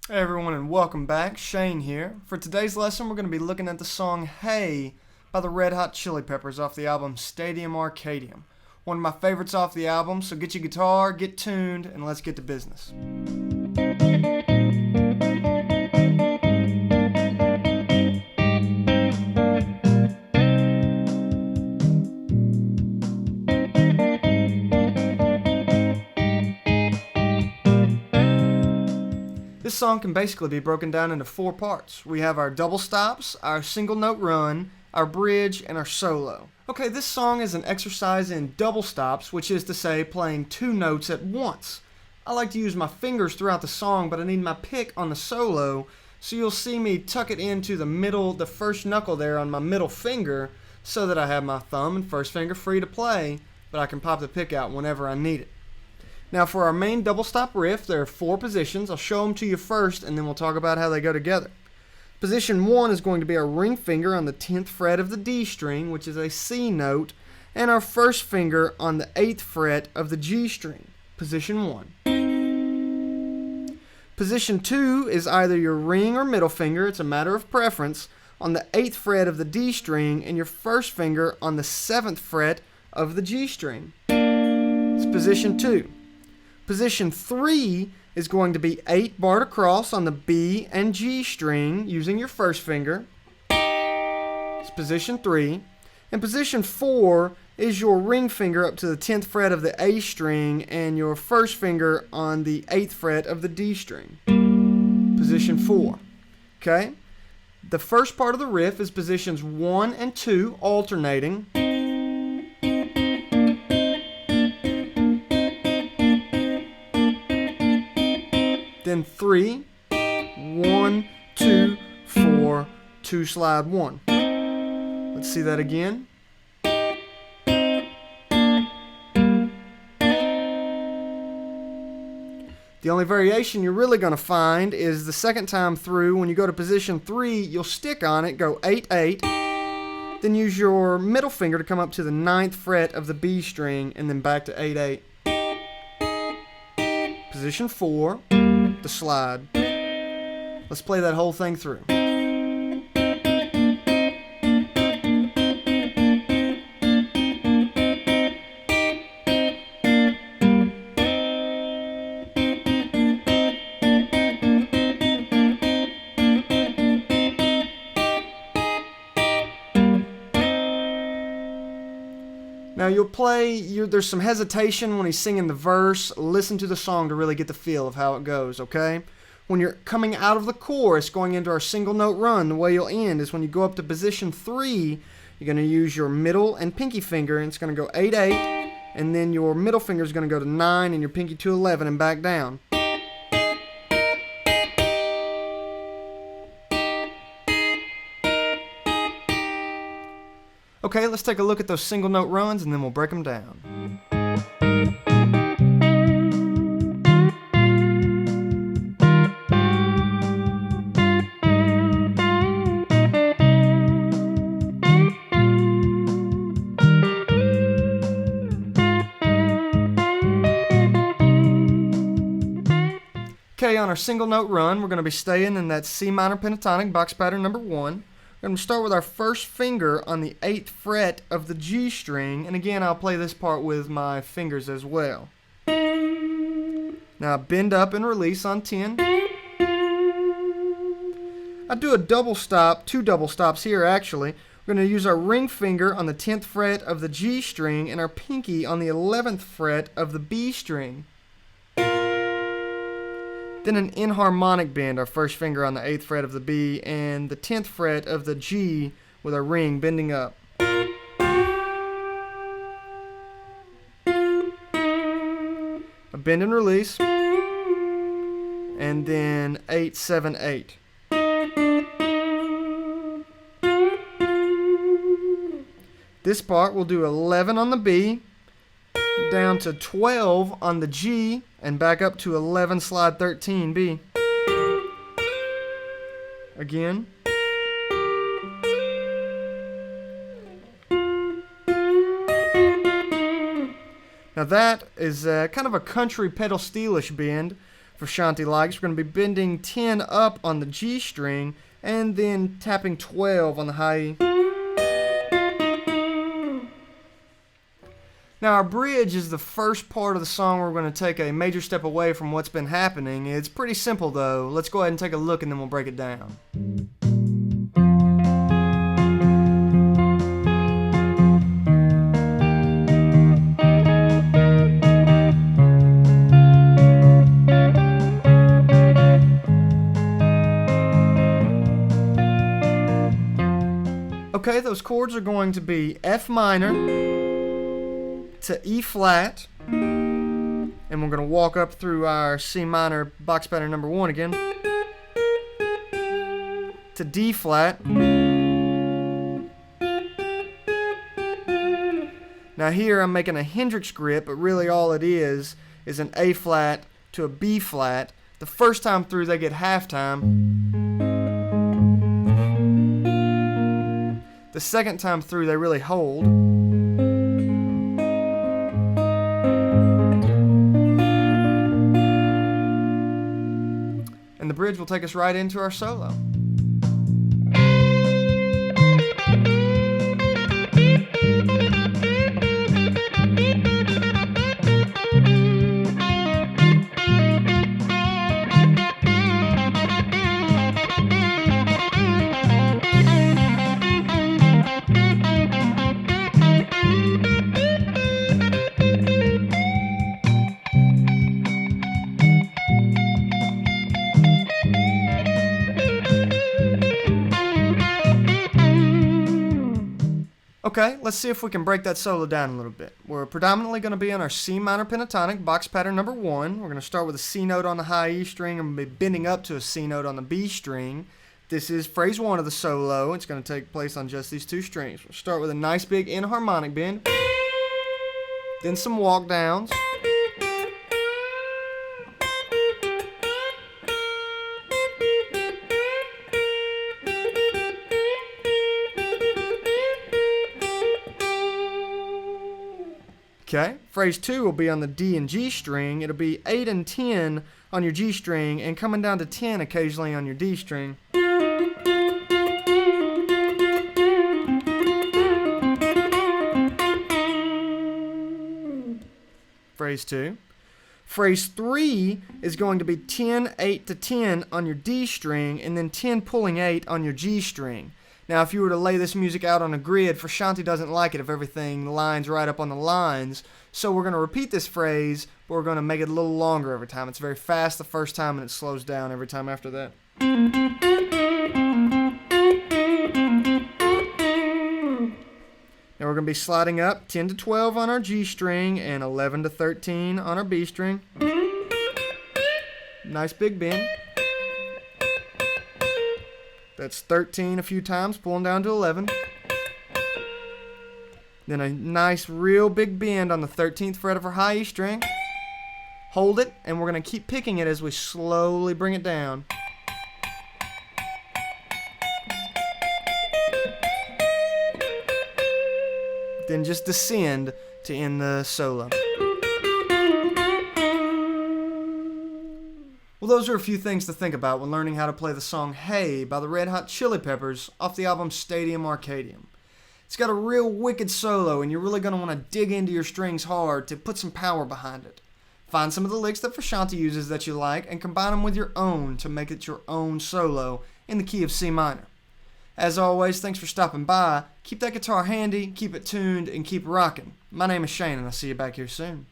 Hey everyone and welcome back, Shayne here. For today's lesson we're going to be looking at the song Hey by the Red Hot Chili Peppers off the album Stadium Arcadium. One of my favorites off the album, so get your guitar, get tuned, and let's get to business. This song can basically be broken down into four parts. We have our double stops, our single note run, our bridge, and our solo. Okay, this song is an exercise in double stops, which is to say playing two notes at once. I like to use my fingers throughout the song, but I need my pick on the solo, so you'll see me tuck it into the first knuckle there on my middle finger, so that I have my thumb and first finger free to play, but I can pop the pick out whenever I need it. Now for our main double stop riff, there are four positions. I'll show them to you first and then we'll talk about how they go together. Position 1 is going to be our ring finger on the 10th fret of the D string, which is a C note, and our first finger on the 8th fret of the G string. Position 1. Position 2 is either your ring or middle finger, it's a matter of preference, on the 8th fret of the D string and your first finger on the 7th fret of the G string. It's position 2. Position 3 is going to be 8 barred across on the B and G string using your first finger. It's position 3. And position 4 is your ring finger up to the 10th fret of the A string and your first finger on the 8th fret of the D string. Position 4. Okay? The first part of the riff is positions 1 and 2 alternating. Then 3, 1, 2, 4, 2 slide 1. Let's see that again. The only variation you're really going to find is the second time through. When you go to position 3, you'll stick on it, go 8, 8. Then use your middle finger to come up to the 9th fret of the B string and then back to 8, 8. Position 4. The slide. Let's play that whole thing through. Now there's some hesitation when he's singing the verse. Listen to the song to really get the feel of how it goes, okay? When you're coming out of the chorus, going into our single note run, the way you'll end is when you go up to position 3, you're going to use your middle and pinky finger, and it's going to go 8, 8, and then your middle finger is going to go to 9 and your pinky to 11 and back down. Okay, let's take a look at those single note runs and then we'll break them down. Okay, on our single note run, we're going to be staying in that C minor pentatonic box pattern number 1. We're going to start with our first finger on the 8th fret of the G string, and again I'll play this part with my fingers as well. Now bend up and release on 10. I do a double stop, 2 double stops here actually. We're going to use our ring finger on the 10th fret of the G string and our pinky on the 11th fret of the B string. Then an inharmonic bend, our first finger on the 8th fret of the B and the 10th fret of the G with our ring bending up. A bend and release, and then 8, 7, 8. This part we'll do 11 on the B, down to 12 on the G, and back up to 11 slide 13 B. Again. Now that is kind of a country pedal steelish bend. Frashanti likes. We're going to be bending 10 up on the G string and then tapping 12 on the high E. Now our bridge is the first part of the song where we're going to take a major step away from what's been happening. It's pretty simple though. Let's go ahead and take a look and then we'll break it down. Okay, those chords are going to be F minor to E flat, and we're going to walk up through our C minor box pattern number 1 again, to D flat. Now here I'm making a Hendrix grip, but really all it is an A flat to a B flat. The first time through they get half time. The second time through they really hold. And the bridge will take us right into our solo. Okay, let's see if we can break that solo down a little bit. We're predominantly going to be on our C minor pentatonic, box pattern number 1. We're going to start with a C note on the high E string and we'll be bending up to a C note on the B string. This is phrase 1 of the solo. It's going to take place on just these 2 strings. We'll start with a nice big enharmonic bend, then some walk downs, okay, phrase 2 will be on the D and G string. It'll be 8 and 10 on your G string and coming down to 10 occasionally on your D string. Phrase 2. Phrase 3 is going to be 10, 8 to 10 on your D string and then 10 pulling 8 on your G string. Now, if you were to lay this music out on a grid, Frashanti doesn't like it if everything lines right up on the lines. So we're going to repeat this phrase, but we're going to make it a little longer every time. It's very fast the first time and it slows down every time after that. Now we're going to be sliding up 10 to 12 on our G string and 11 to 13 on our B string. Nice big bend. That's 13 a few times, pulling down to 11. Then a nice real big bend on the 13th fret of our high E string. Hold it, and we're going to keep picking it as we slowly bring it down. Then just descend to end the solo. Well, those are a few things to think about when learning how to play the song Hey by the Red Hot Chili Peppers off the album Stadium Arcadium. It's got a real wicked solo and you're really going to want to dig into your strings hard to put some power behind it. Find some of the licks that Frashanti uses that you like and combine them with your own to make it your own solo in the key of C minor. As always, thanks for stopping by. Keep that guitar handy, keep it tuned, and keep rocking. My name is Shayne and I'll see you back here soon.